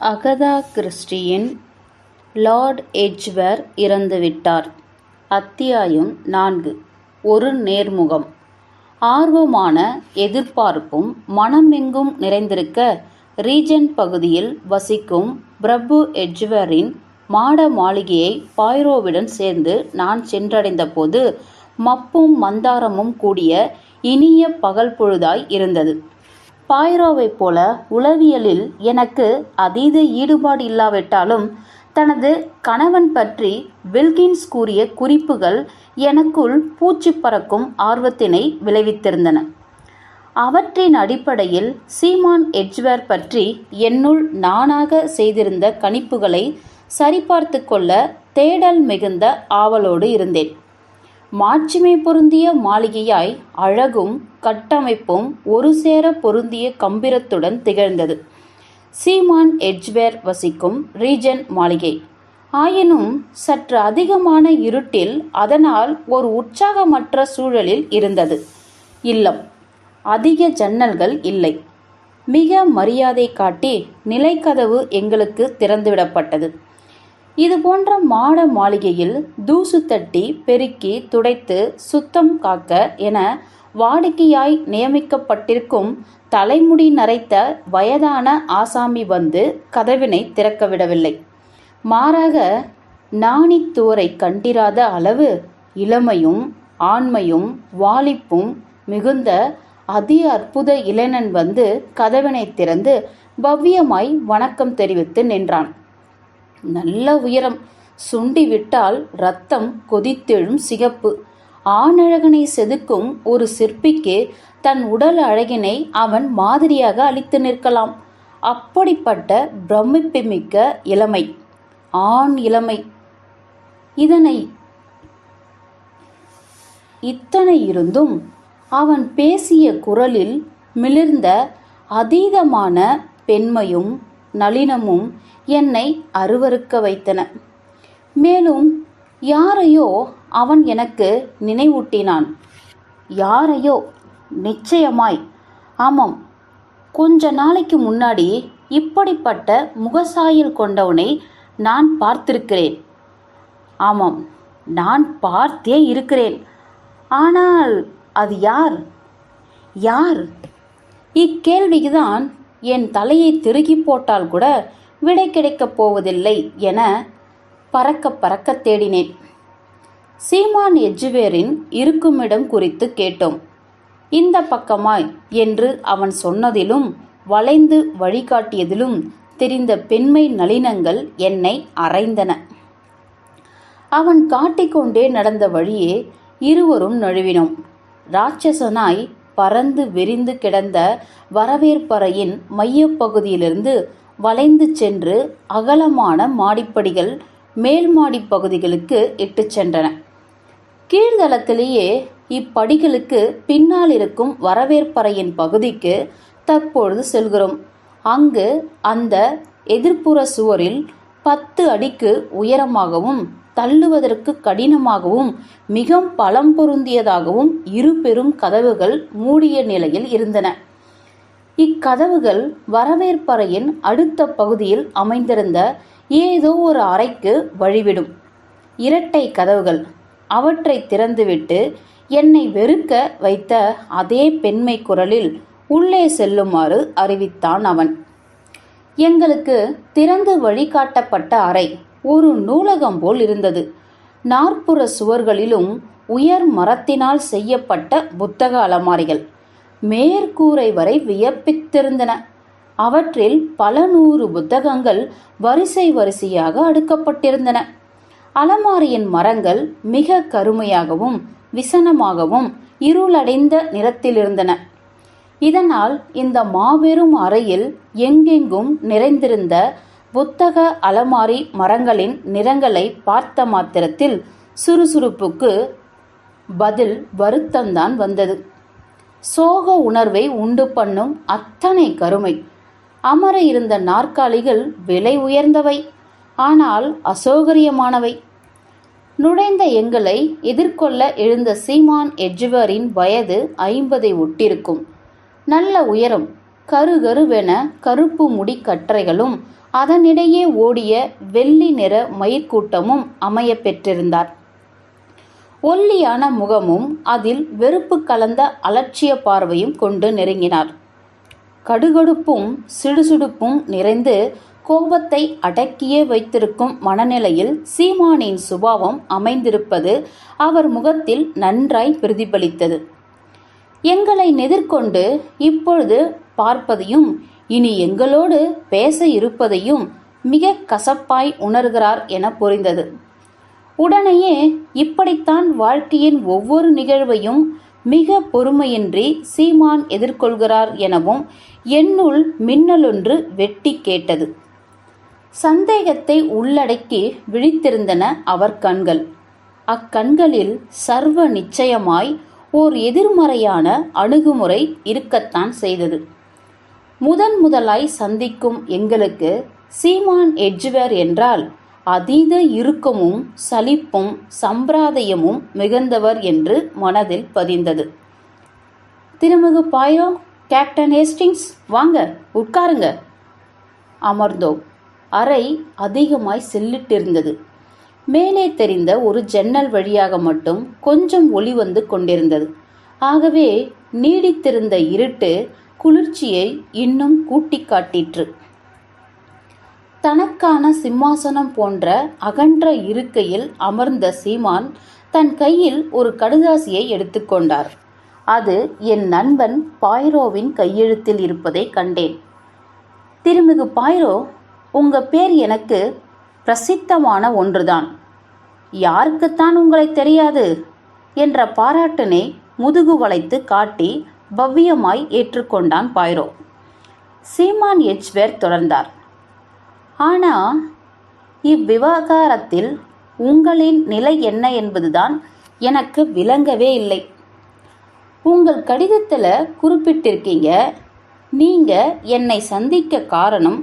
Agatha கிறிஸ்டியின் Lord எட்ஜ்வேர் இறந்துவிட்டார். அத்தியாயம் 4. ஒரு நேர்முகம். ஆர்வமான எதிர்பார்ப்பும் மனமெங்கும் நிறைந்திருக்க, ரீஜென்ட் பகுதியில் வசிக்கும் பிரபு எட்ஜ்வேரின் மாட மாளிகையை பாய்ரோவுடன் சேர்ந்து நான் சென்றடைந்தபோது மப்பும் மந்தாரமும் கூடிய இனிய பகல் பொழுதாய் இருந்தது. பாய்ரோவைப் போல உளவியலில் எனக்கு அதீத ஈடுபாடு இல்லாவிட்டாலும், தனது கணவன் பற்றி வில்கின்ஸ் கூறிய குறிப்புகள் எனக்குள் பூச்சி பறக்கும் ஆர்வத்தினை விளைவித்திருந்தன. அவற்றின் அடிப்படையில் சீமான் எட்ஜ்வேர் பற்றி என்னுள் நானாக செய்திருந்த கணிப்புகளை சரிபார்த்து கொள்ள தேடல் மிகுந்த ஆவலோடு இருந்தேன். மாட்சிமை பொருந்திய மாளிகையாய் அழகும் கட்டமைப்பும் ஒரு சேர பொருந்திய கம்பீரத்துடன் திகழ்ந்தது சீமான் எட்ஜ்வேர் வசிக்கும் ரீஜென்ட் மாளிகை. ஆயினும் சற்று அதிகமான இருட்டில், அதனால் ஒரு உற்சாகமற்ற சூழலில் இருந்தது இல்லம். அதிக ஜன்னல்கள் இல்லை. மிக மரியாதை காட்டி நிலைக்கதவு எங்களுக்கு திறந்துவிடப்பட்டது. இது போன்ற மாட மாளிகையில் தூசு தட்டி பெருக்கி துடைத்து சுத்தம் காக்க என வாடிக்கையாய் நியமிக்கப்பட்டிருக்கும் தலைமுடி நரைத்த வயதான ஆசாமி வந்து கதவினை திறக்கவிடவில்லை. மாறாக நாணித்துவரை கண்டிராத அளவு இளமையும் ஆண்மையும் வாலிப்பும் மிகுந்த அதி அற்புத இளைஞன் வந்து கதவினை திறந்து பவ்யமாய் வணக்கம் தெரிவித்து நின்றான். நல்ல உயரம், சுண்டி விட்டால் இரத்தம் கொதித்தெழும் சிகப்பு. ஆணழகனை செதுக்கும் ஒரு சிற்பிக்கு தன் உடல் அழகினை அவன் மாதிரியாக அளித்து நிற்கலாம். அப்படிப்பட்ட பிரமிப்புமிக்க இளமை, ஆண் இளமை. இத்தனை இருந்தும் அவன் பேசிய குரலில் மிளிர்ந்த அதீதமான பெண்மையும் நளினமும் என்னை அருவருக்க வைத்தன. மேலும் யாரையோ அவன் எனக்கு நினைவூட்டினான். யாரையோ, நிச்சயமாய். ஆமாம், கொஞ்ச நாளைக்கு முன்னாடி இப்படிப்பட்ட முகசாயல் கொண்டவனை நான் பார்த்திருக்கிறேன். ஆமாம், நான் பார்த்தே இருக்கிறேன். ஆனால் அது யார்? யார்? இக்கேள்விக்குதான் என் தலையை திருகி போட்டால் கூட விடை கிடைக்கப் போவதில்லை என பறக்க பறக்க தேடினேன். சீமான் எட்ஜ்வேரின் இருக்குமிடம் குறித்து கேட்டோம். இந்த பக்கமாய் என்று அவன் சொன்னதிலும் வளைந்து வழிகாட்டியதிலும் தெரிந்த பெண்மை நளினங்கள் என்னை அறைந்தன. அவன் காட்டிக்கொண்டே நடந்த வழியே இருவரும் நழுவினோம். ராட்சசனாய் பறந்து விரிந்து கிடந்த வரவேற்பறையின் மையப்பகுதியிலிருந்து வளைந்து சென்று அகலமான மாடிப்படிகள் மேல் மாடி பகுதிகளுக்கு இட்டு சென்றன. கீழ்தளத்திலேயே இப்படிகளுக்கு பின்னால் இருக்கும் வரவேற்பறையின் பகுதிக்கு தற்பொழுது செல்கிறோம். அங்கு அந்த எதிர்ப்புற சுவரில் 10 அடிக்கு உயரமாகவும் தள்ளுவதற்கு கடினமாகவும் மிக பலம் பொருந்தியதாகவும் இரு பெரும் கதவுகள் மூடிய நிலையில் இருந்தன. இக்கதவுகள் வரவேற்பறையின் அடுத்த பகுதியில் அமைந்திருந்த ஏதோ ஒரு அறைக்கு வழிவிடும் இரட்டை கதவுகள். அவற்றை திறந்துவிட்டு என்னை வெறுக்க வைத்த அதே பெண்மை குரலில் உள்ளே செல்லுமாறு அறிவித்தான் அவன். எங்களுக்கு திறந்து வழிகாட்டப்பட்ட அறை ஒரு நூலகம் போல் இருந்தது. நாற்புற சுவர்களிலும் உயர் மரத்தினால் செய்யப்பட்ட புத்தக அலமாரிகள் மேற்கூரை வரை வியப்பித்திருந்தன. அவற்றில் பல 100 புத்தகங்கள் வரிசை வரிசையாக அடுக்கப்பட்டிருந்தன. அலமாரியின் மரங்கள் மிக கருமையாகவும் விசனமாகவும் இருளடைந்த நிறத்திலிருந்தன. இதனால் இந்த மாபெரும் அறையில் எங்கெங்கும் நிறைந்திருந்த புத்தக அலமாரி மரங்களின் நிறங்களை பார்த்த மாத்திரத்தில் சுறுசுறுப்புக்கு பதில் வருத்தம்தான் வந்தது. சோக உணர்வை உண்டு பண்ணும் அத்தனை கருமை. அமர இருந்த நாற்காலிகள் விலை உயர்ந்தவை, ஆனால் அசௌகரியமானவை. நுழைந்த எங்களை எதிர்கொள்ள எழுந்த சீமான் எட்ஜ்வேரின் வயது 50 ஒட்டிருக்கும். நல்ல உயரம், கருகருவென கருப்பு முடி கற்றைகளும் அதனிடையே ஓடிய வெள்ளி நிற மயிர்கூட்டமும் அமைய பெற்றிருந்தார். ஒல்லியான முகமும் அதில் வெறுப்பு கலந்த அலட்சிய பார்வையும் கொண்டு நெருங்கினார். கடுகடுப்பும் சிடுசிடுப்பும் நிறைந்து கோபத்தை அடக்கியே வைத்திருக்கும் மனநிலையில் சீமானின் சுபாவம் அமைந்திருப்பது அவர் முகத்தில் நன்றாய் பிரதிபலித்தது. எங்களை எதிர்கொண்டு இப்பொழுது பார்ப்பதையும் இனி எங்களோடு பேச இருப்பதையும் மிக கசப்பாய் உணர்கிறார் என புரிந்தது. உடனேயே இப்படித்தான் வாழ்க்கையின் ஒவ்வொரு நிகழ்வையும் மிக பொறுமையின்றி சீமான் எதிர்கொள்கிறார் எனவும் என்னுள் மின்னலொன்று வெட்டி கேட்டது. சந்தேகத்தை உள்ளடக்கி விழித்திருந்தன அவர் கண்கள். அக்கண்களில் சர்வ நிச்சயமாய் ஓர் எதிர்மறையான அணுகுமுறை இருக்கத்தான் செய்தது. முதலாய் சந்திக்கும் எங்களுக்கு சீமான் எட்ஜ்வேர் என்றால் அதீத இறுக்கமும் சலிப்பும் சம்பிரதாயமும் மிகுந்தவர் என்று மனதில் பதிந்தது. திருமிகு பாயோ, கேப்டன் ஹேஸ்டிங்ஸ், வாங்க உட்காருங்க. அமர்ந்தோம். அறை அதிகமாய் சில்லிட்டிருந்தது. மேலே தெரிந்த ஒரு ஜன்னல் வழியாக மட்டும் கொஞ்சம் ஒளி வந்து கொண்டிருந்தது. ஆகவே நீடித்திருந்த இருட்டு குளிர்ச்சியை இன்னும் கூட்டி காட்டிற்று. தனக்கான சிம்மாசனம் போன்ற அகன்ற இருக்கையில் அமர்ந்த சீமான் தன் கையில் ஒரு கடுதாசியை எடுத்துக்கொண்டார். அது என் நண்பன் பாய்ரோவின் கையெழுத்தில் இருப்பதை கண்டேன். திருமிகு பாய்ரோ, உங்க பேர் எனக்கு பிரசித்தமான ஒன்றுதான். யாருக்குத்தான் உங்களை தெரியாது என்ற பாராட்டினை முதுகு வளைத்து காட்டி பவ்யமாய் ஏற்றுக்கொண்டான் பாய்ரோ. சீமான் எட்ஜ்வேர் தொடர்ந்தார். ஆனா இவ்விவகாரத்தில் உங்களின் நிலை என்ன என்பதுதான் எனக்கு விளங்கவே இல்லை. உங்கள் கடிதத்தில் குறிப்பிட்டிருக்கீங்க, நீங்க என்னை சந்திக்க காரணம்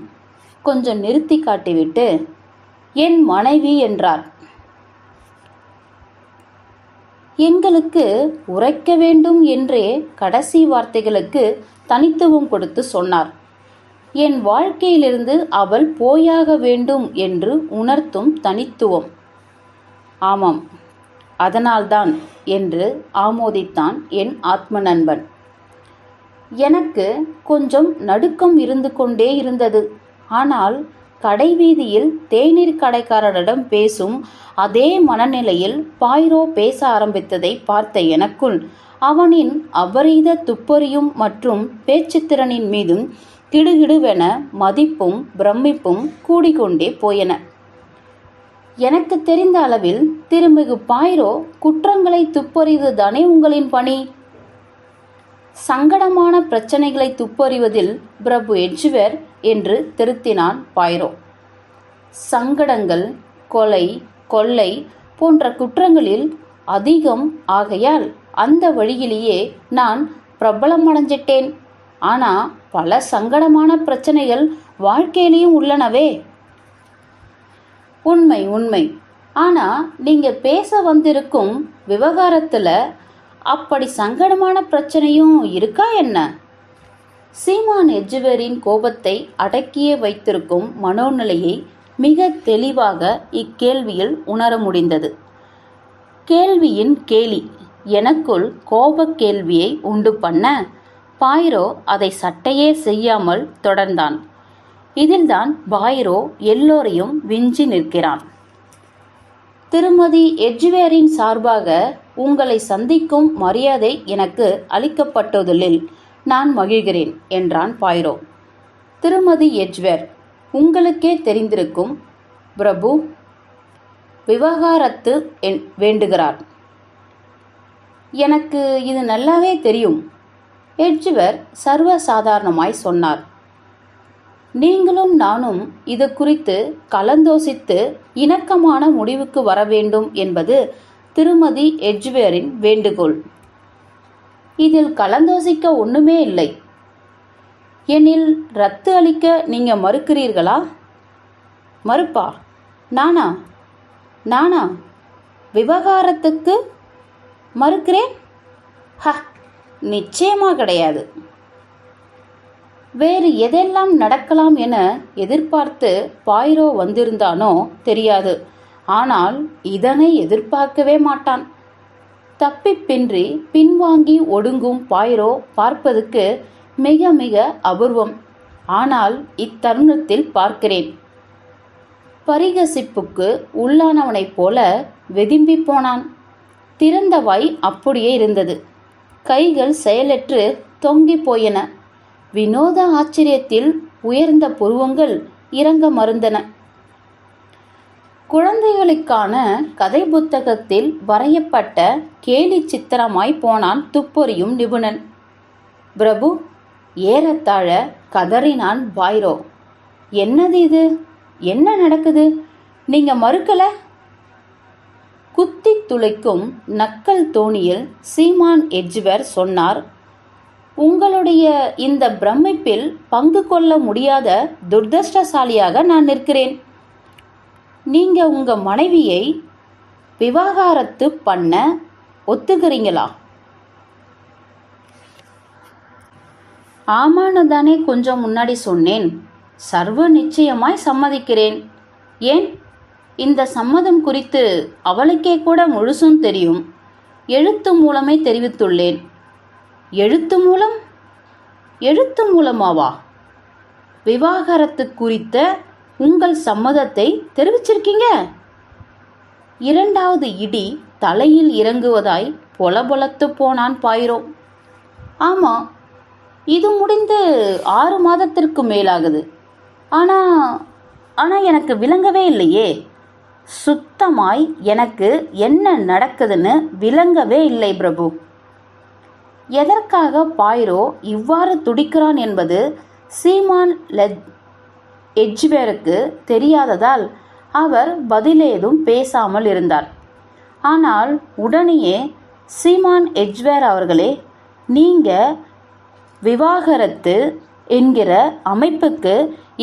கொஞ்சம் நிறுத்தி காட்டிவிட்டு என் மனைவி என்றார். எங்களுக்கு உரைக்க வேண்டும் என்றே கடைசி வார்த்தைகளுக்கு தனித்துவம் கொடுத்து சொன்னார். என் வாழ்க்கையிலிருந்து அவள் போயாக வேண்டும் என்று உணர்த்தும் தனித்துவம். ஆமாம், அதனால்தான் என்று ஆமோதித்தான் என் ஆத்ம நண்பன். எனக்கு கொஞ்சம் நடுக்கம் இருந்து கொண்டே இருந்தது. ஆனால் கடைவீதியில் தேநீர் கடைக்காரரிடம் பேசும் அதே மனநிலையில் பாய்ரோ பேச ஆரம்பித்ததை பார்த்த எனக்குள் அவனின் அபரீத துப்பறியும் மற்றும் பேச்சுத்திறனின் மீதும் கிடுகிடுவென மதிப்பும் பிரமிப்பும் கூடிக்கொண்டே போயன. எனக்கு தெரிந்த அளவில் திருமிகு பாய்ரோ குற்றங்களை துப்பறிவதுதானே உங்களின் பணி. சங்கடமான பிரச்சனைகளை துப்பறிவதில் பிரபு எட்ஜ்வேர் என்று திருத்தினான் பாய்ரோ. சங்கடங்கள், கொலை, கொள்ளை போன்ற குற்றங்களில் அதிகம் ஆகையால் அந்த வழியிலேயே நான் பிரபலமடைஞ்சிட்டேன். ஆனா பல சங்கடமான பிரச்சனைகள் வாழ்க்கையிலையும் உள்ளனவே. உண்மை உண்மை. ஆனா நீங்க பேச வந்திருக்கும் விவகாரத்துல அப்படி சங்கடமான பிரச்சனையும் இருக்கா என்ன? சீமான் எட்ஜ்வேரின் கோபத்தை அடக்கியே வைத்திருக்கும் மனோநிலையை மிக தெளிவாக இக்கேள்வியில் உணர முடிந்தது. கேள்வியின் கேலி எனக்குள் கோபக் கேள்வியை உண்டு பண்ண பாய்ரோ அதை சட்டையே செய்யாமல் தொடர்ந்தான். இதில்தான் பாய்ரோ எல்லோரையும் விஞ்சி நிற்கிறான். திருமதி எட்ஜ்வேரின் சார்பாக உங்களை சந்திக்கும் மரியாதை எனக்கு அளிக்கப்பட்டதில் நான் மகிழ்கிறேன் என்றான் பாய்ரோ. திருமதி எட்ஜ்வேர், உங்களுக்கே தெரிந்திருக்கும் பிரபு விவகாரத்து வேண்டுகிறார். எனக்கு இது நல்லாவே தெரியும். எட்ஜ்வேர் சர்வசாதாரணமாய் சொன்னார். நீங்களும் நானும் இது குறித்து கலந்தோசித்து இணக்கமான முடிவுக்கு வர வேண்டும் என்பது திருமதி எட்ஜ்வேரின் வேண்டுகோள். இதில் கலந்தோசிக்க ஒண்ணுமே இல்லை. எனில் ரத்து அளிக்க நீங்க மறுக்கிறீர்களா? மறுப்பா? நானா விவகாரத்துக்கு மறுக்கிறேன்? நிச்சயமா கிடையாது. வேறு எதெல்லாம் நடக்கலாம் என எதிர்பார்த்து பாயிரோ வந்திருந்தானோ தெரியாது. ஆனால் இதனை எதிர்பார்க்கவே மாட்டான். தப்பிப்பின்றி பின்வாங்கி ஒடுங்கும் பாயிரோ பார்ப்பதற்கு மிக மிக அபூர்வம். ஆனால் இத்தருணத்தில் பார்க்கிறேன். பரிகசிப்புக்கு உள்ளானவனைப் போல வெதும்பி போனான். திறந்த வாய் அப்படியே இருந்தது. கைகள் செயலற்று தொங்கி போயின. வினோத ஆச்சரியத்தில் உயர்ந்த புருவங்கள் இறங்க மறுந்தன. குழந்தைகளுக்கான கதை புத்தகத்தில் வரையப்பட்ட கேலி சித்திரமாய் போனான் துப்பொறியும் நிபுணன். பிரபு, ஏறத்தாழ கதறினான் பாயிரோ. என்னது இது? என்ன நடக்குது? நீங்க மறுக்கல? குத்தி துளைக்கும் நக்கல் தோணியில் சீமான் எட்ஜ்வேர் சொன்னார். உங்களுடைய இந்த பிரமிப்பில் பங்கு கொள்ள முடியாத துர்தஷ்டசாலியாக நான் நிற்கிறேன். நீங்க உங்க மனைவியை விவாகரத்து பண்ண ஒத்துக்கிறீங்களா? ஆமான்னு தானே கொஞ்சம் முன்னாடி சொன்னேன். சர்வ நிச்சயமாய் சம்மதிக்கிறேன். ஏன், இந்த சம்மதம் குறித்து அவளுக்கே கூட முழுசும் தெரியும். எழுத்து மூலமே தெரிவித்துள்ளேன். எழுத்து மூலம்? எழுத்து மூலமாவா? விவாகரத்து குறித்த உங்கள் சம்மதத்தை தெரிவிச்சிருக்கீங்க? இரண்டாவது இடி தலையில் இறங்குவதாய் பொலபொலத்து போனான் பாயிரோ. ஆமா, இது முடிந்து 6 மாதத்திற்கு மேலாகுது. ஆனா எனக்கு விளங்கவே இல்லையே. சுத்தமாய் எனக்கு என்ன நடக்குதுன்னு விளங்கவே இல்லை பிரபு. எதற்காக பாயிரோ இவ்வாறு துடிக்கிறான் என்பது சீமான் எட்ஜ்வேருக்கு தெரியாததால் அவர் பதிலேதும் பேசாமல் இருந்தார். ஆனால் உடனேயே சீமான் எட்ஜ்வேர் அவர்களே, நீங்க விவாகரத்து என்கிற அமைப்புக்கு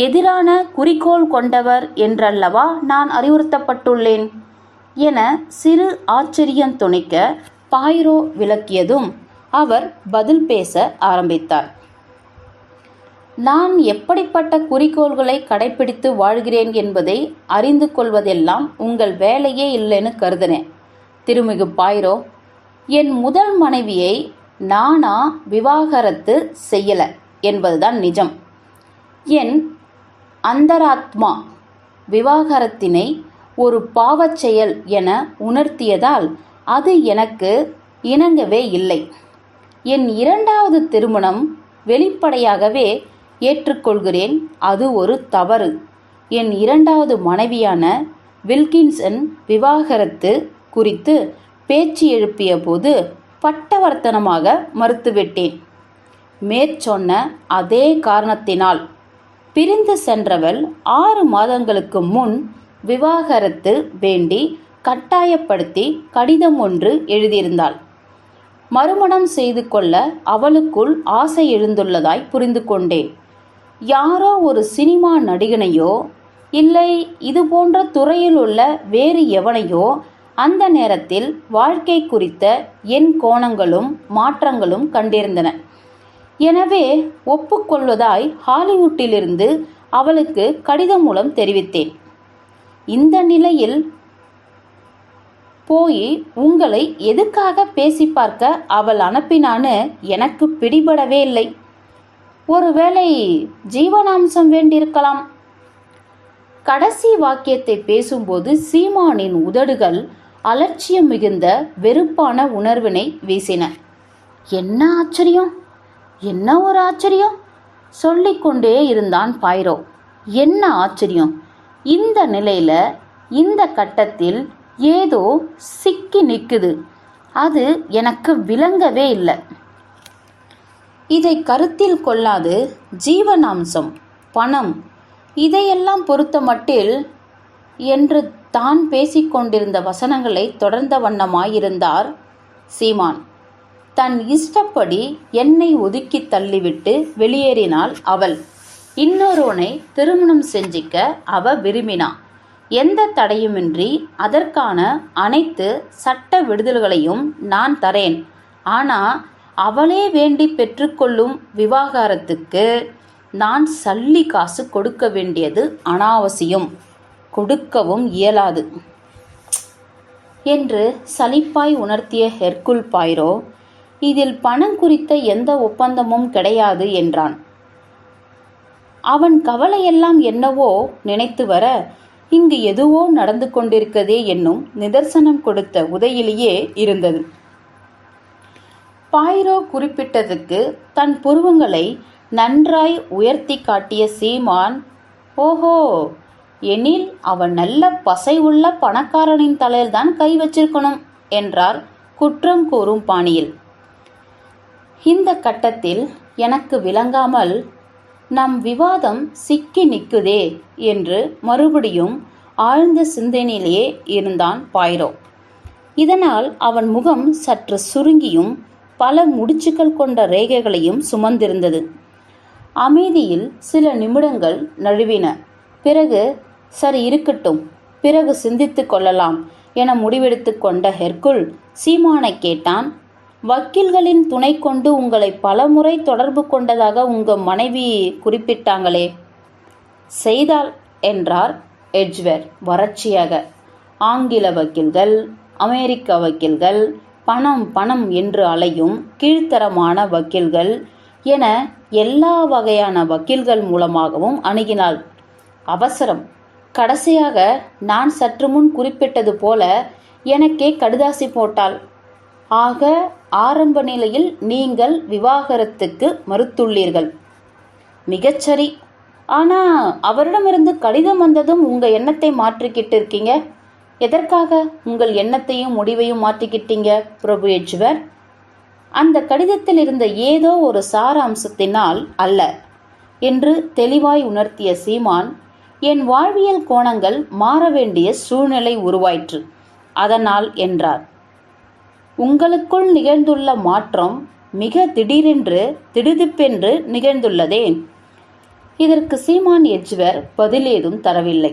எதிரான குறிக்கோள் கொண்டவர் என்றல்லவா நான் அறிவுறுத்தப்பட்டுள்ளேன் என சிறு ஆச்சரியம் துணிக்க பாயிரோ விளக்கியதும் அவர் பதில் பேச ஆரம்பித்தார். நான் எப்படிப்பட்ட குறிக்கோள்களை கடைபிடித்து வாழ்கிறேன் என்பதை அறிந்து கொள்வதெல்லாம் உங்கள் வேலையே இல்லைன்னு கருதினேன். திருமிகு பாயிரோ, என் முதல் மனைவியை நானா விவாகரத்து செய்யலை என்பதுதான் நிஜம். என் அந்தராத்மா விவாகரத்தினை ஒரு பாவச் செயல் என உணர்த்தியதால் அது எனக்கு இணங்கவே இல்லை. என் இரண்டாவது திருமணம் வெளிப்படையாகவே ஏற்றுக்கொள்கிறேன், அது ஒரு தவறு. என் இரண்டாவது மனைவியான வில்கின்சன் விவாகரத்து குறித்து பேச்சு எழுப்பிய போது பட்டவர்த்தனமாக மறுத்துவிட்டேன். மேற்சொன்ன அதே காரணத்தினால் பிரிந்து சென்றவள் 6 மாதங்களுக்கு முன் விவாகரத்து வேண்டி கட்டாயப்படுத்தி கடிதம் ஒன்று எழுதியிருந்தாள். மறுமணம் செய்து கொள்ள அவளுக்குள் ஆசை எழுந்துள்ளதாய் புரிந்து கொண்டேன். யாரோ ஒரு சினிமா நடிகனையோ இல்லை இது போன்ற துறையில் உள்ள வேறு எவனையோ அந்த நேரத்தில் வாழ்க்கை குறித்த என் கோணங்களும் மாற்றங்களும் கண்டிருந்தன. எனவே ஒப்புக்கொள்வதாய் ஹாலிவுட்டிலிருந்து அவளுக்கு கடிதம் மூலம் தெரிவித்தேன். இந்த நிலையில் போய் உங்களை எதுக்காக பேசி பார்க்க அவள் அனுப்பினான்னு எனக்கு பிடிபடவே இல்லை. ஒருவேளை ஜீவனாம்சம் வேண்டியிருக்கலாம். கடைசி வாக்கியத்தை பேசும்போது சீமானின் உதடுகள் அலட்சியம் மிகுந்த வெறுப்பான உணர்வினை வீசின. என்ன ஆச்சரியம், என்ன ஒரு ஆச்சரியம்! சொல்லிக்கொண்டே இருந்தான் பாயிரோ. என்ன ஆச்சரியம்! இந்த நிலையில இந்த கட்டத்தில் ஏதோ சிக்கி நிற்குது. அது எனக்கு விளங்கவே இல்லை. இதை கருத்தில் கொள்ளாது ஜீவனாம்சம், பணம் இதையெல்லாம் பொறுத்த மட்டில் என்று தான் பேசிக்கொண்டிருந்த வசனங்களை தொடர்ந்த வண்ணமாயிருந்தார் சீமான். தன் இஷ்டப்படி என்னை ஒதுக்கி தள்ளிவிட்டு வெளியேறினாள் அவள். இன்னொருவனை திருமணம் செஞ்சிக்க அவ விரும்பினான். எந்த தடையுமின்றி அதற்கான அனைத்து சட்ட விடுதல்களையும் நான் தரேன். ஆனால் அவளே வேண்டி பெற்றுக்கொள்ளும் விவாகரத்துக்கு நான் சல்லி காசு கொடுக்க வேண்டியது அனாவசியம், கொடுக்கவும் இயலாது என்று சலிப்பாய் உணர்த்திய ஹெர்குல் பாய்ரோ, இதில் பணம் குறித்த எந்த ஒப்பந்தமும் கிடையாது என்றான். அவன் கவலையெல்லாம் என்னவோ நினைத்து வர, இங்கு எதுவோ நடந்து கொண்டிருக்கதே என்னும் நிதர்சனம் கொடுத்த உதயிலேயே இருந்தது. பாய்ரோ குறிப்பிட்டதுக்கு தன் புருவங்களை நன்றாய் உயர்த்தி காட்டிய சீமான், ஓஹோ, எனில் அவன் நல்ல பசை உள்ள பணக்காரனின் தலையில்தான் கை வச்சிருக்கணும் என்றார் குற்றம் கூறும் பாணியில். இந்த கட்டத்தில் எனக்கு விளங்காமல் நம் விவாதம் சிக்கி நிற்குதே என்று மறுபடியும் ஆழ்ந்த சிந்தனையிலேயே இருந்தான் பாய்ரோ. இதனால் அவன் முகம் சற்று சுருங்கியும் பல முடிச்சுக்கள் கொண்ட ரேகைகளையும் சுமந்திருந்தது. அமைதியில் சில நிமிடங்கள் நழுவின. பிறகு சரி இருக்கட்டும், பிறகு சிந்தித்து கொள்ளலாம் என முடிவெடுத்து கொண்ட ஹெர்குல் சீமானை கேட்டான். வக்கீல்களின் துணை கொண்டு உங்களை பலமுறை தொடர்பு கொண்டதாக உங்கள் மனைவி குறிப்பிட்டாங்களே? செய்தாள் என்றார் எட்ஜ்வேர் வறட்சியாக. ஆங்கில வக்கீல்கள், அமெரிக்க வக்கீல்கள், பணம் பணம் என்று அலையும் கீழ்த்தரமான வக்கீல்கள் என எல்லா வகையான வக்கீல்கள் மூலமாகவும் அணுகினாள். அவசரம். கடைசியாக நான் சற்று முன் குறிப்பிட்டது போல எனக்கே கடுதாசி போட்டாள். ஆக ஆரம்ப நிலையில் நீங்கள் விவாகரத்துக்கு மறுத்துள்ளீர்கள். மிகச்சரி. ஆனால் அவரிடமிருந்து கடிதம் வந்ததும் உங்கள் எண்ணத்தை மாற்றிக்கிட்டு இருக்கீங்க. எதற்காக உங்கள் எண்ணத்தையும் முடிவையும் மாற்றிக்கிட்டீங்க பிரபு எட்ஜ்வர்? அந்த கடிதத்தில் இருந்த ஏதோ ஒரு சார அம்சத்தினால் அல்ல என்று தெளிவாய் உணர்த்திய சீமான், என் வாழ்வியல் கோணங்கள் மாற வேண்டிய சூழ்நிலை உருவாயிற்று, அதனால் என்றார். உங்களுக்குள் நிகழ்ந்துள்ள மாற்றம் மிக திடீரென்று திடுதிப்பென்று நிகழ்ந்துள்ளதே. இதற்கு சீமான் எட்ஜ்வர் பதிலேதும் தரவில்லை.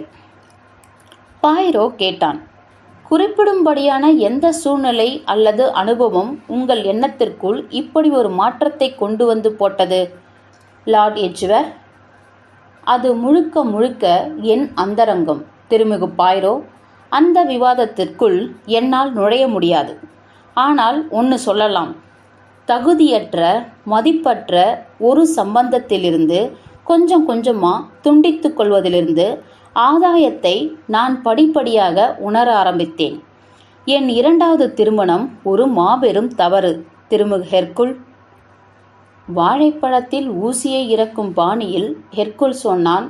பாய்ரோ கேட்டான், குறிப்பிடும்படியான எந்த சூழ்நிலை அல்லது அனுபவம் உங்கள் எண்ணத்திற்குள் இப்படி ஒரு மாற்றத்தை கொண்டு வந்து போட்டது லார்ட் எட்ஜ்வர்? அது முழுக்க முழுக்க என் அந்தரங்கம் திருமிகு பாய்ரோ. அந்த விவாதத்திற்குள் என்னால் நுழைய முடியாது. ஆனால் ஒன்று சொல்லலாம். தகுதியற்ற மதிப்பற்ற ஒரு சம்பந்தத்திலிருந்து கொஞ்சம் கொஞ்சமாக துண்டித்து கொள்வதிலிருந்து ஆதாயத்தை நான் படிப்படியாக உணர ஆரம்பித்தேன். என் இரண்டாவது திருமணம் ஒரு மாபெரும் தவறு திருமிகு ஹெர்குல். வாழைப்பழத்தில் ஊசியை இறக்கும் பாணியில் ஹெர்குல் சொன்னான்.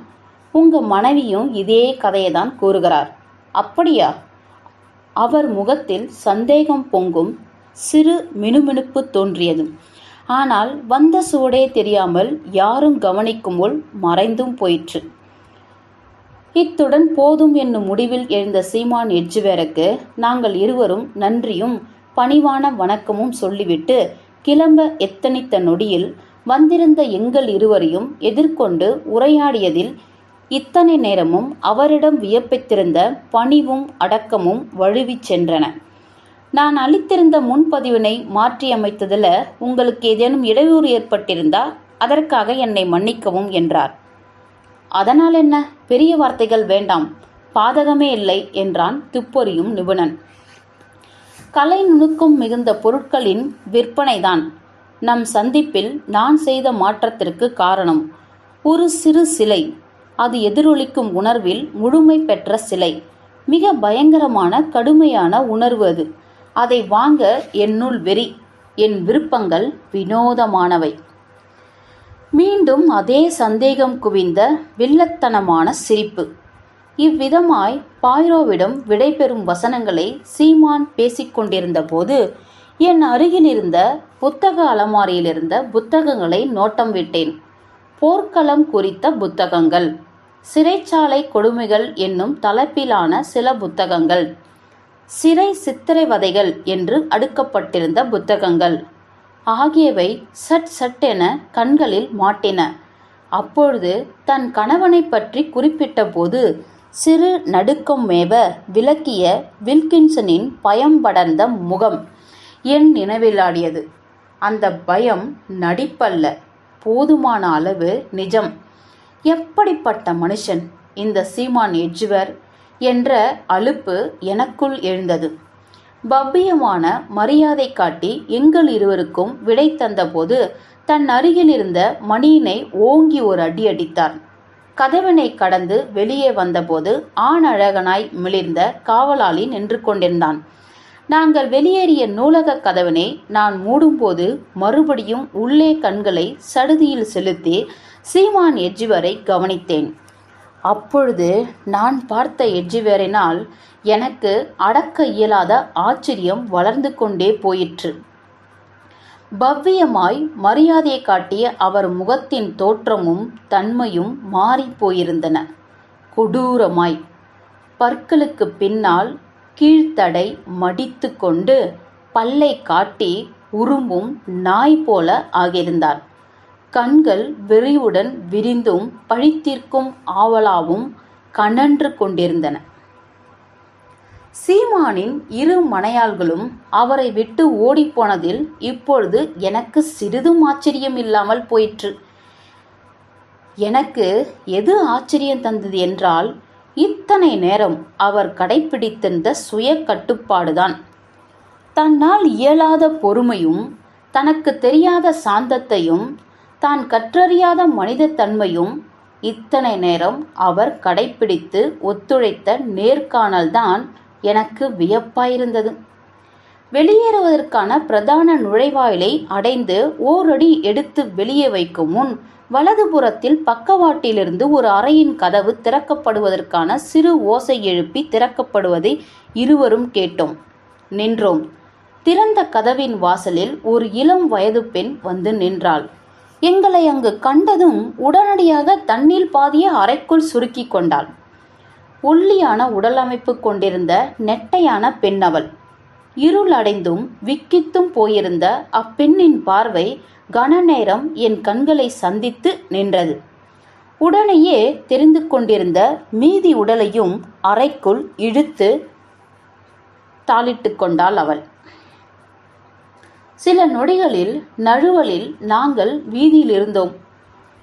உங்க மனைவியும் இதே கதையை தான் கூறுகிறார். அப்படியா? அவர் முகத்தில் சந்தேகம் பொங்கும் சிறு மினுமினுப்பு தோன்றியது. ஆனால் வந்த சூடே தெரியாமல் யாரும் கவனிக்குமுள் மறைந்தும் போயிற்று. இத்துடன் போதும் என்னும் முடிவில் எழுந்த சீமான் எட்ஜ்வேருக்கு நாங்கள் இருவரும் நன்றியும் பணிவான வணக்கமும் சொல்லிவிட்டு கிளம்ப எத்தனித்த நொடியில் வந்திருந்த எங்கள் இருவரையும் எதிர்கொண்டு உரையாடியதில் இத்தனை நேரமும் அவரிடம் வியப்பித்திருந்த பணிவும் அடக்கமும் வழுவிச் சென்றன. நான் அளித்திருந்த முன்பதிவினை மாற்றியமைத்ததில் உங்களுக்கு ஏதேனும் இடையூறு ஏற்பட்டிருந்தா அதற்காக என்னை மன்னிக்கவும் என்றார். அதனால் என்ன, பெரிய வார்த்தைகள் வேண்டாம், பாதகமே இல்லை என்றான் துப்பறியும் நிபுணன். கலை நுணுக்கம் மிகுந்த பொருட்களின் விற்பனைதான் நம் சந்திப்பில் நான் செய்த மாற்றத்திற்கு காரணம். ஒரு சிறு சிலை, அது எதிரொலிக்கும் உணர்வில் முழுமை பெற்ற சிலை. மிக பயங்கரமான கடுமையான உணர்வு அது. அதை வாங்க என்னுள் வெறி, என் விருப்பங்கள் வினோதமானவை. மீண்டும் அதே சந்தேகம் குவிந்த வில்லத்தனமான சிரிப்பு. இவ்விதமாய் பாய்ரோவிடம் விடைபெறும் வசனங்களை சீமான் பேசிக்கொண்டிருந்த போது என் அருகிலிருந்த புத்தக அலமாரியிலிருந்த புத்தகங்களை நோட்டம் விட்டேன். போர்க்களம் குறித்த புத்தகங்கள், சிறைச்சாலை கொடுமைகள் என்னும் தலைப்பிலான சில புத்தகங்கள், சிறை சித்திரவதைகள் என்று அடுக்கப்பட்டிருந்த புத்தகங்கள் ஆகியவை சட் சட்டென கண்களில் மாட்டின. அப்பொழுது தன் கணவனை பற்றி குறிப்பிட்ட போது சிறு நடுக்கம் மேவ விளக்கிய வில்கின்சனின் பயம் படர்ந்த முகம் என் நினைவிலாடியது. அந்த பயம் நடிப்பல்ல, போதுமான அளவு நிஜம். எப்படிப்பட்ட மனுஷன் இந்த சீமான் எட்ஜ்வர் என்ற அலுப்பு எனக்குள் எழுந்தது. பவ்யமான மரியாதை காட்டி எங்கள் இருவருக்கும் விடை தந்தபோது தன் அருகில் இருந்த மணியினை ஓங்கி ஒரு அடி அடித்தார். கதவினை கடந்து வெளியே வந்தபோது ஆணழகனாய் மிளிர்ந்த காவலாளி நின்று கொண்டிருந்தான். நாங்கள் வெளியேறிய நூலக கதவினை நான் மூடும்போது மறுபடியும் உள்ளே கண்களை சடுதியில் செலுத்தி சீமான் எட்ஜ்வரை கவனித்தேன். அப்பொழுது நான் பார்த்த எட்ஜ்வரினால் எனக்கு அடக்க இயலாத ஆச்சரியம் வளர்ந்து கொண்டே போயிற்று. பவ்யமாய் மரியாதை காட்டிய அவர் முகத்தின் தோற்றமும் தன்மையும் மாறிப்போயிருந்தன. கொடூரமாய் பற்களுக்கு பின்னால் கீழ்த்தடை மடித்து கொண்டு பல்லை காட்டி உருமும் நாய் போல ஆகியிருந்தார். கண்கள் வெறியுடன் விரிந்தும் பழித்தீர்க்கும் ஆவலாவும் கனன்று கொண்டிருந்தன. சீமானின் இரு மனையாள்களும் அவரை விட்டு ஓடிப்போனதில் இப்பொழுது எனக்கு சிறிதும் ஆச்சரியம் இல்லாமல் போயிற்று. எனக்கு எது ஆச்சரியம் தந்தது என்றால், இத்தனை நேரம் அவர் கடைப்பிடித்திருந்த சுய கட்டுப்பாடுதான். தன்னால் இயலாத பொறுமையும் தனக்கு தெரியாத சாந்தத்தையும் தான் கற்றறியாத மனித தன்மையும் இத்தனை நேரம் அவர் கடைப்பிடித்து ஒத்துழைத்த நேர்காணல்தான் எனக்கு வியப்பாயிருந்தது. வெளியேறுவதற்கான பிரதான நுழைவாயிலை அடைந்து ஓரடி எடுத்து வெளியே வைக்கும் முன் வலதுபுறத்தில் பக்கவாட்டிலிருந்து ஒரு அறையின் கதவு திறக்கப்படுவதற்கான சிறு ஓசை எழுப்பி திறக்கப்படுவதை இருவரும் கேட்டோம். நின்றோம். திறந்த கதவின் வாசலில் ஒரு இளம் வயது பெண் வந்து நின்றாள். எங்களை அங்கு கண்டதும் உடனடியாக தண்ணீர் பாதிய அறைக்குள் சுருக்கி கொண்டாள். ஒல்லியான உடலமைப்பு கொண்டிருந்த நெட்டையான பெண் அவள். இருள் அடைந்தும் விக்கித்தும் போயிருந்த அப்பெண்ணின் பார்வை கன நேரம் என் கண்களை சந்தித்து நின்றது. உடனேயே தெரிந்து கொண்டிருந்த மீதி உடலையும் அறைக்குள் இழுத்து தாளிட்டு கொண்டாள் அவள். சில நொடிகளில் நழுவலில் நாங்கள் வீதியில் இருந்தோம்.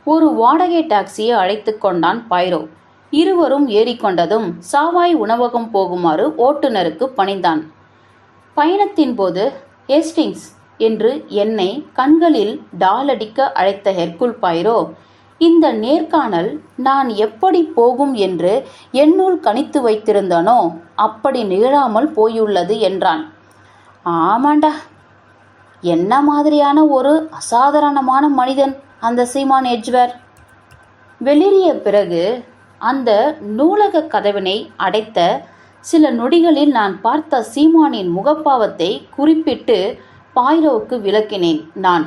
ஒரு வாடகை டாக்ஸியை அழைத்து கொண்டான் பைரோ. இருவரும் ஏறிக்கொண்டதும் சாவாய் உணவகம் போகுமாறு ஓட்டுநருக்கு பணிந்தான். பயணத்தின் போது ஹேஸ்டிங்ஸ் என்று என்னை கண்களில் டாலடிக்க அழைத்த ஹெர்குல் பைரோ, இந்த நேர்காணல் நான் எப்படி போகும் என்று என்னுள் கணித்து வைத்திருந்தனோ அப்படி நிகழாமல் போயுள்ளது என்றான். ஆமாண்டா, என்ன மாதிரியான ஒரு அசாதாரணமான மனிதன் அந்த சீமான் எட்ஜ்வர். வெளியேறிய பிறகு அந்த நூலக கதவினை அடைத்த சில நொடிகளில் நான் பார்த்த சீமானின் முகப்பாவத்தை குறிப்பிட்டு பாய்ரோவுக்கு விளக்கினேன். நான்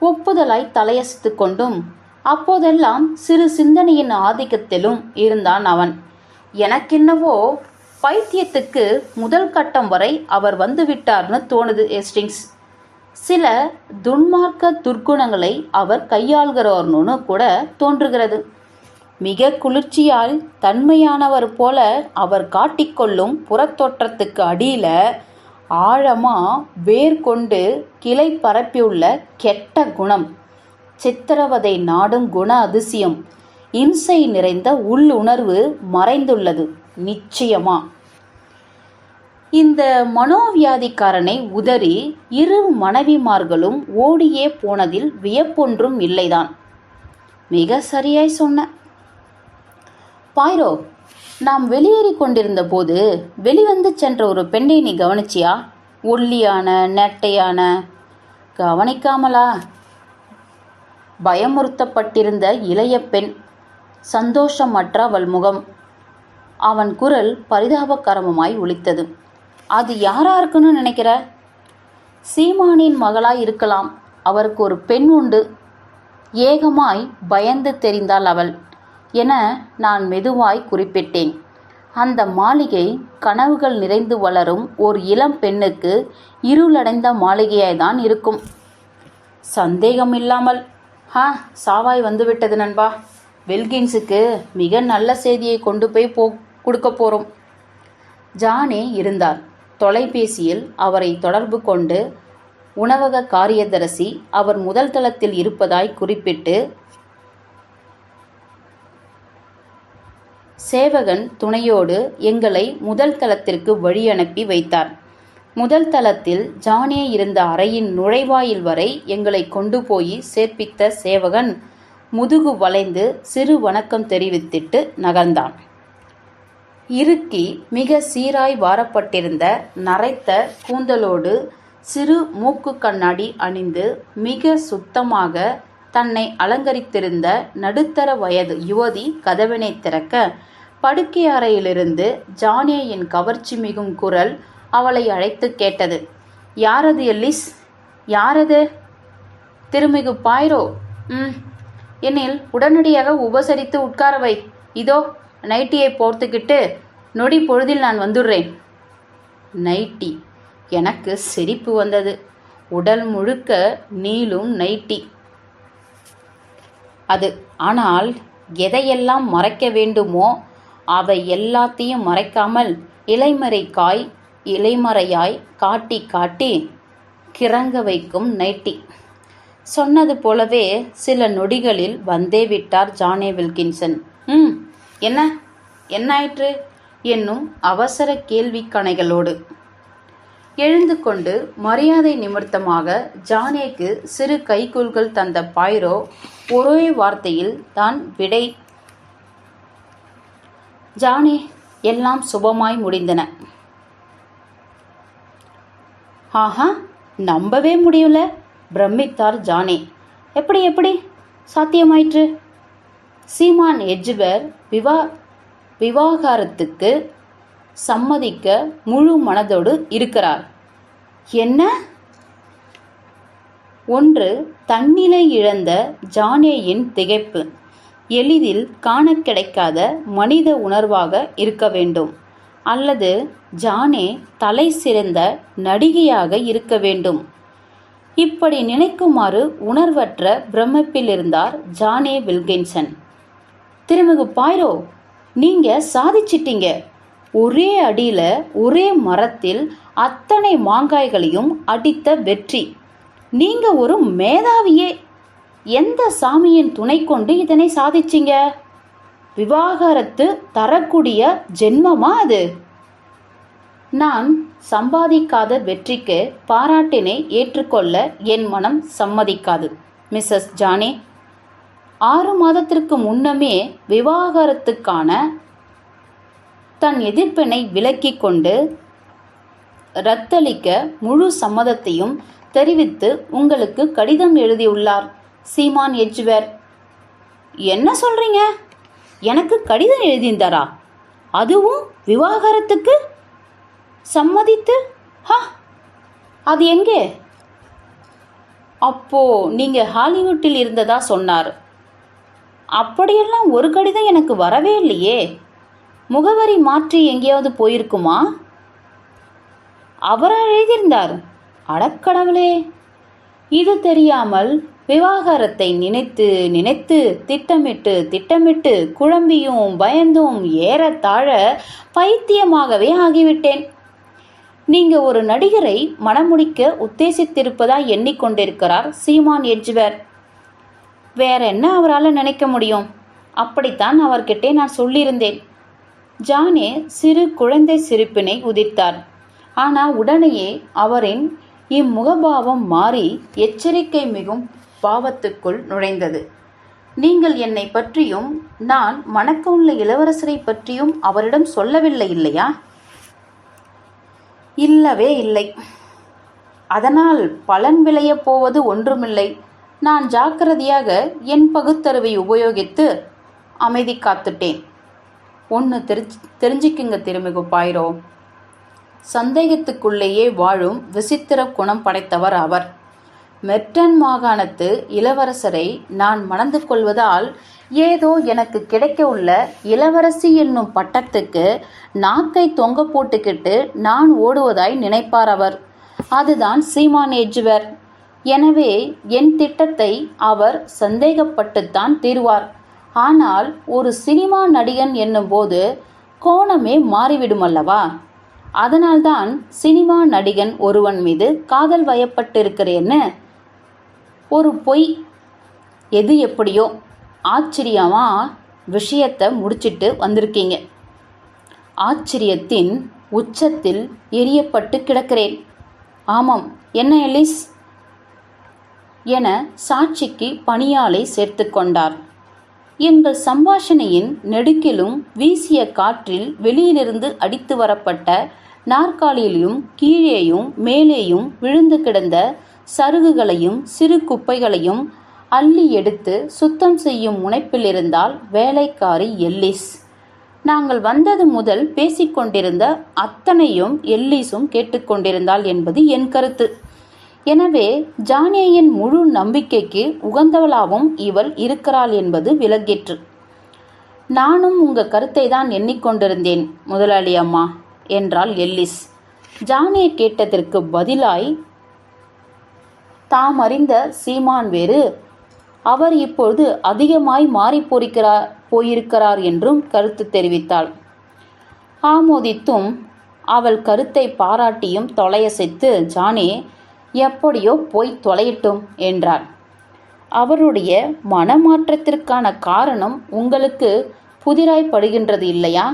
ஒப்புதலாய் தலையசித்து கொண்டும் அப்போதெல்லாம் சிறு சிந்தனையின் ஆதிக்கத்திலும் இருந்தான் அவன். எனக்கென்னவோ பைத்தியத்துக்கு முதல் கட்டம் வரை அவர் வந்துவிட்டார்னு தோணுது ஹேஸ்டிங்ஸ். சில துன்மார்க்க துர்க்குணங்களை அவர் கையாள்கிறவர்னு கூட தோன்றுகிறது. மிக குளிர்ச்சியால் தன்மையானவர் போல அவர் காட்டிக்கொள்ளும் புறத்தோற்றத்துக்கு அடியில ஆழமா வேர் கொண்டு கிளை பரப்பியுள்ள கெட்ட குணம், சித்திரவதை நாடும் குண அதிசயம், இம்சை நிறைந்த உள்ளுணர்வு மறைந்துள்ளது நிச்சயமா. இந்த மனோவியாதிக்காரனை உதறி இரு மனைவிமார்களும் ஓடியே போனதில் வியப்பொன்றும் இல்லைதான். மிக சரியாய் சொன்ன பாய்ரோ. நாம் வெளியேறி கொண்டிருந்த போது வெளிவந்து சென்ற ஒரு பெண்ணை நீ கவனிச்சியா? ஒல்லியான நெட்டையான. கவனிக்காமலா? பயமுறுத்தப்பட்டிருந்த இளைய பெண். சந்தோஷமற்ற அவள் முகம். அவன் குரல் பரிதாபகரமாய் ஒலித்தது. அது யாரா இருக்குன்னு நினைக்கிற? சீமானின் மகளாய் இருக்கலாம். அவருக்கு ஒரு பெண் உண்டு. ஏகமாய் பயந்து தெரிந்தாள் அவள் என நான் மெதுவாய் குறிப்பிட்டேன். அந்த மாளிகை கனவுகள் நிறைந்து வளரும் ஒரு இளம் பெண்ணுக்கு இருளடைந்த மாளிகையாய்தான் இருக்கும். சந்தேகம் இல்லாமல். சாவாய் வந்துவிட்டது நண்பா. வெல்கின்ஸுக்கு மிக நல்ல செய்தியை கொண்டு போய் கொடுக்க போகிறோம். ஜானே இருந்தார். தொலைபேசியில் அவரை தொடர்பு கொண்டு உணவக காரியதரிசி அவர் முதல் தளத்தில் இருப்பதாய் குறிப்பிட்டு சேவகன் துணையோடு எங்களை முதல் தளத்திற்கு வழி அனுப்பி வைத்தார். முதல் தளத்தில் ஜானே இருந்த அறையின் நுழைவாயில் வரை எங்களை கொண்டு போய் சேர்ப்பித்த சேவகன் முதுகு வளைந்து சிறு வணக்கம் தெரிவித்திட்டு நகர்ந்தான். இறுக்கி மிக சீராய் வாரப்பட்டிருந்த நரைத்த கூந்தலோடு சிறு மூக்கு கண்ணாடி அணிந்து மிக சுத்தமாக தன்னை அலங்கரித்திருந்த நடுத்தர வயது யுவதி கதவினை திறக்க, படுக்கை அறையிலிருந்து ஜானேயின் கவர்ச்சி மிகும் குரல் அவளை அழைத்து கேட்டது. யாரது எல்லிஸ்? யாரது? திருமிகு பாய்ரோ. எனில் உடனடியாக உபசரித்து உட்காரவை. இதோ நைட்டியை போர்த்துக்கிட்டு நொடி பொழுதில் நான் வந்துடுறேன். நைட்டி. எனக்கு சிரிப்பு வந்தது. உடல் முழுக்க நீளும் நைட்டி அது. ஆனால் எதையெல்லாம் மறைக்க வேண்டுமோ அவை எல்லாத்தையும் மறைக்காமல் இலைமறையாய் காட்டி காட்டி கிறங்க வைக்கும் நைட்டி. சொன்னது போலவே சில நொடிகளில் வந்தே விட்டார் ஜானே வில்கின்சன். என்ன என்னாயிற்று என்னும் அவசர கேள்வி கணைகளோடு எழுந்து கொண்டு மரியாதை நிமித்தமாக ஜானேக்கு சிறு கைகூல்கள் தந்த பாய்ரோ ஒரே வார்த்தையில் தான் விடை. ஜானே, எல்லாம் சுபமாய் முடிந்தன. ஆஹா, நம்பவே முடியல, பிரமித்தார் ஜானே. எப்படி சாத்தியமாயிற்று? சீமான் எட்ஜ்பர் விவாகரத்துக்கு சம்மதிக்க முழு மனதோடு இருக்கிறார். என்ன? ஒன்று தன்னிலை இழந்த ஜானேயின் திகைப்பு எளிதில் காண கிடைக்காத மனித உணர்வாக இருக்க வேண்டும், அல்லது ஜானே தலை சிறந்த நடிகையாக இருக்க வேண்டும். இப்படி நினைக்குமாறு உணர்வற்ற பிரமிப்பில் இருந்தார் ஜானே வில்கின்சன். திருமிகு பாய்ரோ, நீங்க சாதிச்சிட்டீங்க. ஒரே அடியில ஒரே மரத்தில் அத்தனை மாங்காய்களையும் அடித்த வெற்றி. நீங்க ஒரு மேதாவியே. எந்த சாமியின் துணை கொண்டு இதனை சாதிச்சிங்க? விவாகரத்து தரக்கூடிய ஜென்மமா அது? நான் சம்பாதிக்காத வெற்றிக்கு பாராட்டினை ஏற்றுக்கொள்ள என் மனம் சம்மதிக்காது மிஸ்ஸஸ் ஜானே. 6 மாதத்திற்கு முன்னமே விவாகரத்துக்கான தன் எதிர்ப்பினை விலக்கி கொண்டு ரத்தளிக்க முழு சம்மதத்தையும் தெரிவித்து உங்களுக்கு கடிதம் எழுதியுள்ளார் சீமான் எட்ஜ்பர். என்ன சொல்றீங்க? எனக்கு கடிதம் எழுதியிருந்தாரா? அதுவும் விவாகரத்துக்கு சம்மதித்து? அது எங்கே? அப்போ நீங்க ஹாலிவுட்டில் இருந்ததா சொன்னார். அப்படியெல்லாம் ஒரு கடிதம் எனக்கு வரவே இல்லையே. முகவரி மாற்றி எங்கேயாவது போயிருக்குமா? அவரா எழுதியிருந்தார்? அடக்கடவுளே, இது தெரியாமல் விவாகரத்தை நினைத்து நினைத்து திட்டமிட்டு குழம்பியும் பயந்தும் ஏறத்தாழ பைத்தியமாகவே ஆகிவிட்டேன். நீங்க ஒரு நடிகரை மணமுடிக்க உத்தேசித்திருப்பதா எண்ணிக்கொண்டிருக்கிறார் சீமான் எட்ஜ்பர். வேற என்ன அவரால் நினைக்க முடியும்? அப்படித்தான் அவர்கிட்டே நான் சொல்லியிருந்தேன். ஜானே சிறு குழந்தை சிரிப்பினை உதிர்த்தார். ஆனால் உடனேயே அவரின் இம்முகபாவம் மாறி எச்சரிக்கை மிகும் பாவத்துக்குள் நுழைந்தது. நீங்கள் என்னை பற்றியும் நான் மணக்க உள்ள இளவரசரை பற்றியும் அவரிடம் சொல்லவில்லை இல்லையா? இல்லவே இல்லை. அதனால் பலன் விளையப் போவது ஒன்றுமில்லை. நான் ஜாக்கிரதையாக என் பகுத்தறிவை உபயோகித்து அமைதி காத்துட்டேன். ஒன்று தெரிஞ்சுக்குங்க திருமிகு பாய்ரோ, சந்தேகத்துக்குள்ளேயே வாழும் விசித்திர குணம் படைத்தவர் அவர். மெர்டன் மாகாணத்து இளவரசரை நான் மணந்து கொள்வதால் ஏதோ எனக்கு கிடைக்க உள்ள இளவரசி என்னும் பட்டத்துக்கு நாக்கை தொங்க போட்டுக்கிட்டு நான் ஓடுவதாய் நினைப்பார் அவர். அதுதான் சீமான் எட்ஜ்பர். எனவே என் திட்டத்தை அவர் சந்தேகப்பட்டுத்தான் தீர்வார். ஆனால் ஒரு சினிமா நடிகன் என்னும்போது கோணமே மாறிவிடுமல்லவா? அதனால்தான் சினிமா நடிகன் ஒருவன் மீது காதல் வயப்பட்டிருக்கிறேன்னு ஒரு பொய். எது எப்படியோ ஆச்சரியமா விஷயத்தை முடிச்சிட்டு வந்திருக்கீங்க. ஆச்சரியத்தின் உச்சத்தில் எரியப்பட்டு கிடக்கிறேன். ஆமாம், என்ன எலிஸ் என சாட்சிக்கு பணியாளை சேர்த்து கொண்டார். எங்கள் சம்பாஷணையின் நெடுக்கிலும் வீசிய காற்றில் வெளியிலிருந்து அடித்து வரப்பட்ட நாற்காலியிலும் கீழேயும் மேலேயும் விழுந்து கிடந்த சருகுகளையும் சிறு குப்பைகளையும் அள்ளி எடுத்து சுத்தம் செய்யும் முனைப்பில் இருந்தால் வேலைக்காரி எல்லிஸ். நாங்கள் வந்தது முதல் பேசிக்கொண்டிருந்த அத்தனையும் எல்லிஸும் கேட்டுக்கொண்டிருந்தாள் என்பது என் கருத்து. எனவே ஜானேயின் முழு நம்பிக்கைக்கு உகந்தவளாகவும் இவள் இருக்கிறாள் என்பது விளங்கிற்று. நானும் உங்க கருத்தை தான் எண்ணிக்கொண்டிருந்தேன் முதலாளி அம்மா என்றாள் எல்லிஸ். ஜானே கேட்டதற்கு பதிலாய் தாம் அறிந்த சீமான் வேறு, அவர் இப்பொழுது அதிகமாய் மாறி போயிருக்கிறார் என்றும் கருத்து தெரிவித்தாள். ஆமோதித்தும் அவள் கருத்தை பாராட்டியும் தொலையசைத்து ஜானே எப்படியோ போய் தொலையட்டும் என்றார். அவருடைய மனமாற்றத்திற்கான காரணம் உங்களுக்கு புதிராய்ப்படுகின்றது இல்லையா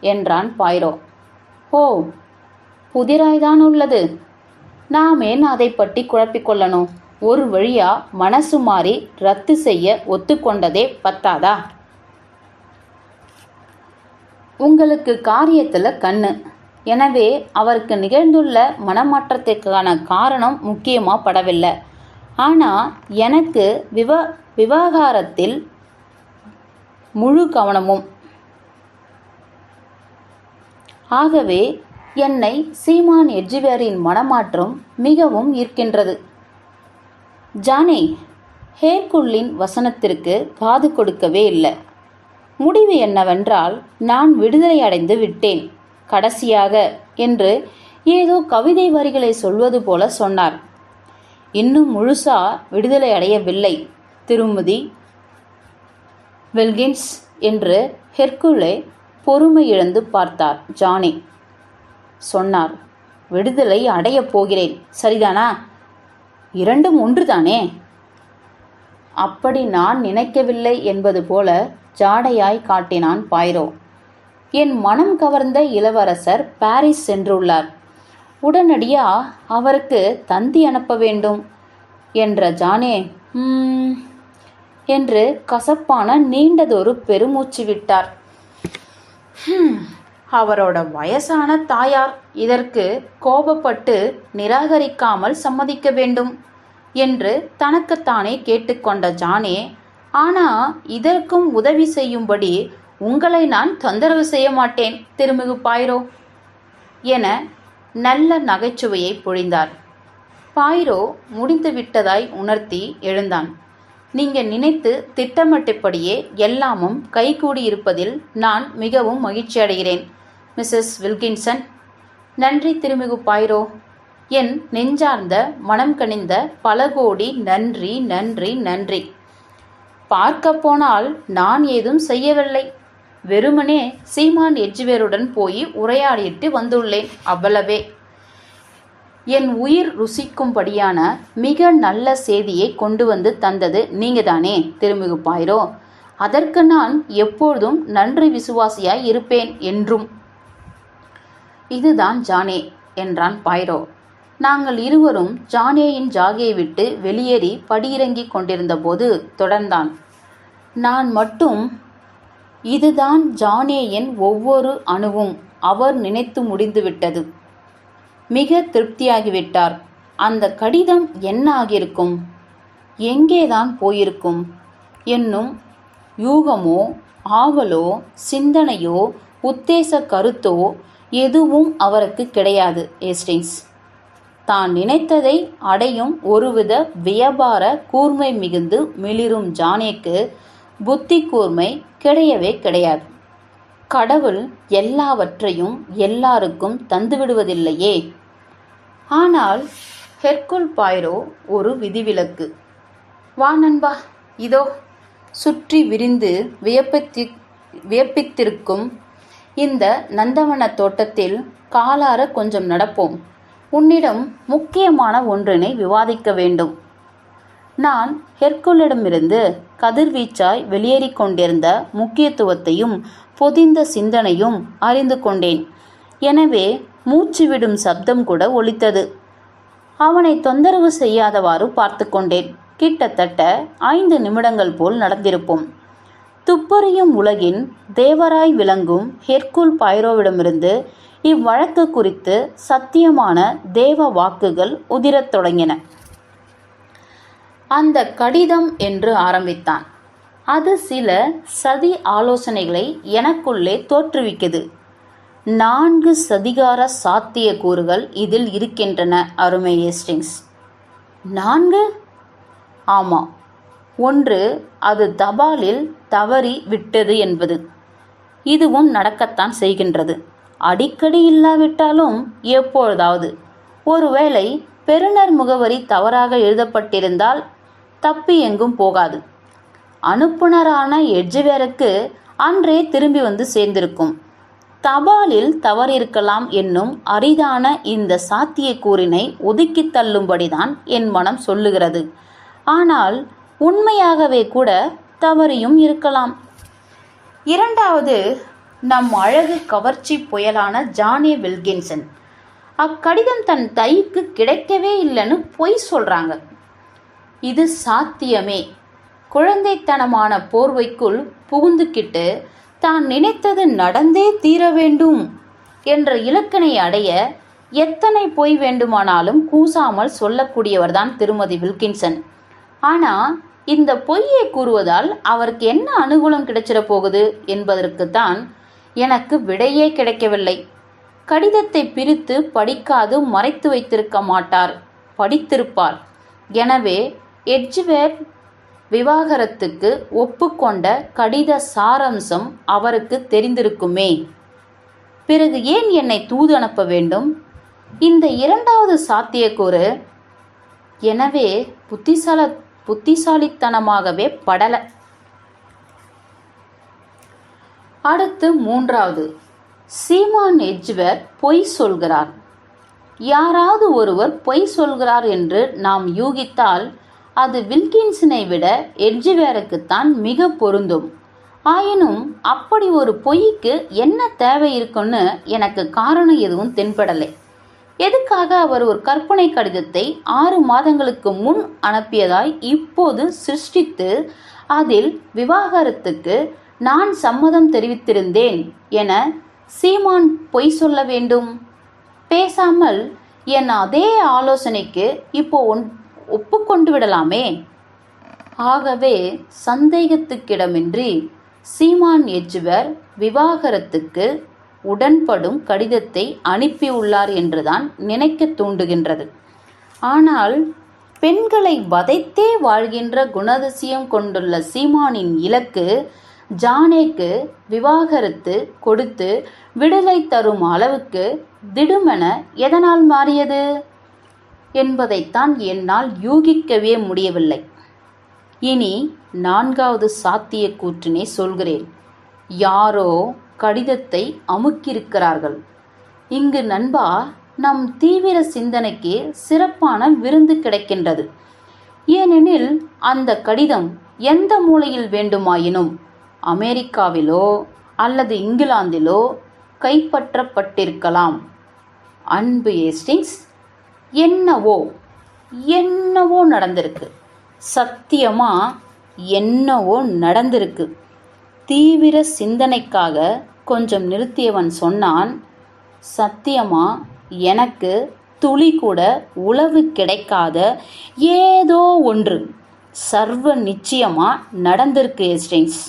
என்றான் பாய்ரோ. ஓ, புதிராய்தான் உள்ளது. நாம் ஏன் அதை பற்றி குழப்பிக்கொள்ளணும்? ஒரு வழியா மனசு மாறி ரத்து செய்ய ஒத்துக்கொண்டதே பத்தாதா? உங்களுக்கு காரியத்துல கண்ணு. எனவே அவருக்கு நிகழ்ந்துள்ள மனமாற்றத்திற்கான காரணம் முக்கியமா படவில்லை. ஆனா எனக்கு விவகாரத்தில் முழு கவனமும். ஆகவே என்னை சீமான் எட்ஜ்வேரின் மனமாற்றம் மிகவும் ஈர்க்கின்றது. ஜானே ஹேர்குல்லின் வசனத்திற்கு காது கொடுக்கவே இல்லை. முடிவு என்னவென்றால், நான் விடுதலை அடைந்து விட்டேன் கடைசியாக என்று ஏதோ கவிதை வரிகளை சொல்வது போல சொன்னார். இன்னும் முழுசா விடுதலை அடையவில்லை திருமதி வில்கின்ஸ் என்று ஹெர்குலை பொறுமை இழந்து பார்த்தார். ஜானே சொன்னார், விடுதலை அடையப் போகிறேன், சரிதானா? இரண்டும் ஒன்றுதானே? அப்படி நான் நினைக்கவில்லை என்பது போல ஜாடையாய் காட்டினான் பாய்ரோ. என் மனம் கவர்ந்த இளவரசர் பாரிஸ் சென்றுள்ளார். உடனடியா அவருக்கு தந்தி அனுப்ப வேண்டும் என்ற ஜானே என்று கசப்பான நீண்டதொரு பெருமூச்சு விட்டார். அவரோட வயசான தாயார் இதற்கு கோபப்பட்டு நிராகரிக்காமல் சம்மதிக்க வேண்டும் என்று தனக்குத்தானே கேட்டுக்கொண்ட ஜானே, ஆனா இதற்கும் உதவி செய்யும்படி உங்களை நான் தொந்தரவு செய்ய மாட்டேன் திருமிகு பாய்ரோ என நல்ல நகைச்சுவையை பொழிந்தார். பாய்ரோ முடிந்து விட்டதாய் உணர்த்தி எழுந்தான். நீங்க நினைத்து திட்டமிட்டபடியே எல்லாமும் கைகூடியிருப்பதில் நான் மிகவும் மகிழ்ச்சி அடைகிறேன் மிஸ்ஸஸ் வில்கின்சன். நன்றி திருமிகு பாய்ரோ. என் நெஞ்சார்ந்த மனம் கனிந்த பல கோடி நன்றி நன்றி நன்றி. பார்க்க போனால் நான் ஏதும் செய்யவில்லை. வெறுமனே சீமான் எட்ஜ்வேருடன் போய் உரையாடிட்டு வந்துள்ளேன், அவ்வளவே. என் உயிர் ருசிக்கும்படியான மிக நல்ல செய்தியை கொண்டு வந்து தந்தது நீங்க தானே திருமிகு பாய்ரோ. அதற்கு நான் எப்பொழுதும் நன்றி விசுவாசியாய் இருப்பேன் என்றும். இதுதான் ஜானே என்றான் பாய்ரோ. நாங்கள் இருவரும் ஜானேயின் ஜாகையை விட்டு வெளியேறி படியிறங்கி கொண்டிருந்த போது தொடர்ந்தான். நான் மட்டும் இதுதான் ஜானேயின் ஒவ்வொரு அணுவும் அவர் நினைத்து முடிந்துவிட்டது. மிக திருப்தியாகிவிட்டார். அந்த கடிதம் என்ன ஆகியிருக்கும், எங்கேதான் போயிருக்கும் என்னும் யூகமோ ஆவலோ சிந்தனையோ உத்தேச கருத்தோ எதுவும் அவருக்கு கிடையாது. ஏஸ்டிங்ஸ் தான் நினைத்ததை அடையும் ஒருவித வியாபார கூர்மை மிகுந்து மிளிரும் ஜானேக்கு புத்தி கூர்மை கிடையவே கிடையாது. கடவுள் எல்லாவற்றையும் எல்லாருக்கும் தந்துவிடுவதில்லையே. ஆனால் ஹெர்குல் பாய்ரோ ஒரு விதிவிலக்கு. வா நண்பா, இதோ சுற்றி விரிந்து வியப்பித்திருக்கும் இந்த நந்தவன தோட்டத்தில் காலார கொஞ்சம் நடப்போம். உன்னிடம் முக்கியமான ஒன்றினை விவாதிக்க வேண்டும். நான் ஹெர்குலிடமிருந்து கதிர்வீச்சாய் வெளியேறி கொண்டிருந்த முக்கியத்துவத்தையும் பொதிந்த சிந்தனையும் அறிந்து கொண்டேன். எனவே மூச்சு விடும் சப்தம் கூட ஒலித்தது. அவனை தொந்தரவு செய்யாதவாறு பார்த்து கொண்டேன். கிட்டத்தட்ட 5 நிமிடங்கள் போல் நடந்திருப்போம். துப்பறியும் உலகின் தேவராய் விளங்கும் ஹெர்குல் பைரோவிடமிருந்து இவ்வழக்கு குறித்து சத்தியமான தேவ வாக்குகள் உதிரத் தொடங்கின. அந்த கடிதம் என்று ஆரம்பித்தான். அது சில சதி ஆலோசனைகளை எனக்குள்ளே தோற்றுவிக்குது. 4 சதிகார சாத்திய கூறுகள் இதில் இருக்கின்றன அருமை ஹேஸ்டிங்ஸ். 4? ஆமாம். 1, அது தபாலில் தவறி விட்டது என்பது. இதுவும் நடக்கத்தான் செய்கின்றது. அடிக்கடி இல்லாவிட்டாலும் எப்பொழுதாவது. ஒருவேளை பெறுநர் முகவரி தவறாக எழுதப்பட்டிருந்தால் தப்பி எங்கும் போகாது. அனுப்புனரான எட்ஜ்வேருக்கு அன்றே திரும்பி வந்து சேர்ந்திருக்கும். தபாலில் தவறிருக்கலாம் என்னும் அரிதான இந்த சாத்தியக்கூறினை ஒதுக்கி தள்ளும்படிதான் என் மனம் சொல்லுகிறது. ஆனால் உண்மையாகவே கூட தவறியும் இருக்கலாம். 2வது, நம் அழகு கவர்ச்சி புயலான ஜானே வில்கின்சன். அக்கடிதம் தன் தைக்கு கிடைக்கவே இல்லைன்னு பொய் சொல்றாங்க. இது சாத்தியமே. குழந்தைத்தனமான போர்வைக்குள் புகுந்துக்கிட்டு தான் நினைத்தது நடந்தே தீர வேண்டும் என்ற இலக்கினை அடைய எத்தனை பொய் வேண்டுமானாலும் கூசாமல் சொல்லக்கூடியவர்தான் திருமதி வில்கின்சன். ஆனா இந்த பொய்யை கூறுவதால் அவருக்கு என்ன அனுகூலம் கிடைச்சிட போகுது என்பதற்குத்தான் எனக்கு விடையே கிடைக்கவில்லை. கடிதத்தை பிரித்து படிக்காது மறைத்து வைத்திருக்க மாட்டார், படித்திருப்பார். எனவே எட்ஜ்வேர் விவாகரத்துக்கு ஒப்புக்கொண்ட கடித சாரம்சம் அவருக்கு தெரிந்திருக்குமே. பிறகு ஏன் என்னை தூது அனுப்ப வேண்டும்? இந்த 2வது சாத்தியக்கூறு எனவே புத்திசாலித்தனமாகவே படல. அடுத்து 3வது, சீமான் எட்ஜ்வேர் பொய் சொல்கிறார். யாராவது ஒருவர் பொய் சொல்கிறார் என்று நாம் யூகித்தால் அது வில்கின்சனை விட எட்ஜ்வேருக்குத்தான் மிக பொருந்தும். ஆயினும் அப்படி ஒரு பொய்க்கு என்ன தேவை இருக்குன்னு எனக்கு காரணம் எதுவும் தென்படலை. எதுக்காக அவர் ஒரு கற்பனை கடிதத்தை 6 மாதங்களுக்கு முன் அனுப்பியதாய் இப்போது சிருஷ்டித்து அதில் விவாகரத்துக்கு நான் சம்மதம் தெரிவித்திருந்தேன் என சீமான் பொய் சொல்ல வேண்டும்? பேசாமல் என் அதே ஆலோசனைக்கு இப்போ ஒப்புக்கொண்டு விடலாமே. ஆகவே சந்தேகத்துக்கிடமின்றி சீமான் எட்ஜ்வேர் விவாகரத்துக்கு உடன்படும் கடிதத்தை அனுப்பியுள்ளார் என்றுதான் நினைக்க தூண்டுகின்றது. ஆனால் பெண்களை வதைத்தே வாழ்கின்ற குணாதிசயம் கொண்டுள்ள சீமானின் இலக்கு ஜானேக்கு விவாகரத்து கொடுத்து விடுதலை தரும் அளவுக்கு திடுமென எதனால் மாறியது என்பதைத்தான் என்னால் யூகிக்கவே முடியவில்லை. இனி 4வது சாத்திய கூற்றினை சொல்கிறேன். யாரோ கடிதத்தை அமுக்கியிருக்கிறார்கள். இங்கு நண்பா, நம் தீவிர சிந்தனைக்கு சிறப்பான விருந்து கிடைக்கின்றது. ஏனெனில் அந்த கடிதம் எந்த மூலையில் வேண்டுமாயினும் அமெரிக்காவிலோ அல்லது இங்கிலாந்திலோ கைப்பற்றப்பட்டிருக்கலாம். அன்பு ஹேஸ்டிங்ஸ், என்னவோ நடந்திருக்கு. சத்தியமா என்னவோ நடந்திருக்கு. தீவிர சிந்தனைக்காக கொஞ்சம் நிறுத்தியவன் சொன்னான், சத்தியமா எனக்கு துளி கூட உளவு கிடைக்காத ஏதோ ஒன்று சர்வ நிச்சயமா நடந்திருக்கு ஹேஸ்டிங்ஸ்.